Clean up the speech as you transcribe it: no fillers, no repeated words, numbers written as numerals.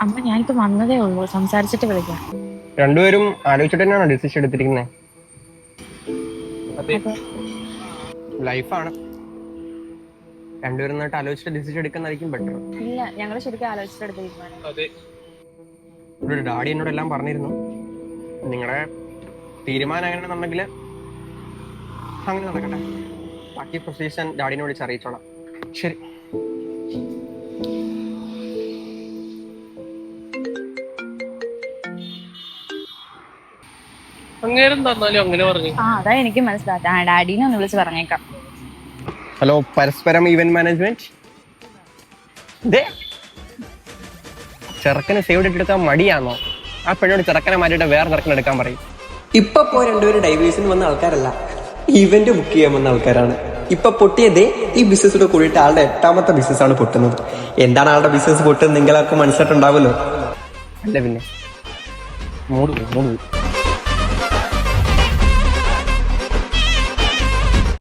അമ്മ ഞാനിപ്പോ വന്നതേ ഉള്ളൂ, സംസാരിച്ചിട്ട് വിളിക്കാം. രണ്ടുപേരും ആലോചിച്ചിട്ട് തന്നെയാണോ ഡിസിഷൻ എടുത്തിരിക്കുന്നത്? അതെ. ലൈഫാണ്, രണ്ടുപേരും നന്നായിട്ട് ആലോചിച്ചിട്ട് ഡിസിഷൻ എടുക്കുന്നതായിരിക്കും ബെറ്റർ. ഇല്ല, ഞങ്ങള് ശരിക്കും ആലോചിച്ചിട്ടെടുത്ത തീരുമാനം. അതെ. ഒരു ഡാഡി എന്നോട് എല്ലാം പറഞ്ഞിരുന്നു. നിങ്ങളുടെ തീരുമാനം എങ്ങനെയാണെന്നുണ്ടെങ്കിൽ അങ്ങനെ നടക്കട്ടെ. ബാക്കി പ്രൊസീജിയർ ഡാഡിനെ വിളിച്ച് അറിയിച്ചോളാം. ശരി. അങ്ങേരം തന്നാലും അങ്ങനെ പറഞ്ഞു. അതാ എനിക്ക് മനസ്സിലാക്കാം. ഡാഡീനെ ഒന്ന് വിളിച്ച് പറഞ്ഞേക്കാം. ഹലോ, പരസ്പരം ഈവന്റ് മാനേജ്മെന്റ്. ചെറുക്കന് സേവ് എടുക്കാൻ മടിയാണോ? ആ പെണ്ണോട് ചെറുക്കനെ മാറ്റിയിട്ട് വേറെ ചെറുക്കനെ എടുക്കാൻ പറയും. ഇപ്പൊ രണ്ടുപേരും ഡൈവേഴ്സിന് വന്ന ആൾക്കാരല്ല, ഇവന്റ് ബുക്ക് ചെയ്യാൻ വന്ന ആൾക്കാരാണ്. ഇപ്പൊ പൊട്ടിയതേ ഈ ബിസിനസ്സിലൂടെ കൂടിയിട്ട് ആളുടെ 8ാമത്തെ ബിസിനസ്സാണ് പൊട്ടുന്നത്. എന്താണ് ആളുടെ ബിസിനസ് പൊട്ടുന്നത് നിങ്ങളൊക്കെ മനസ്സിലായിട്ടുണ്ടാവുമല്ലോ. അല്ല പിന്നെ മൂട്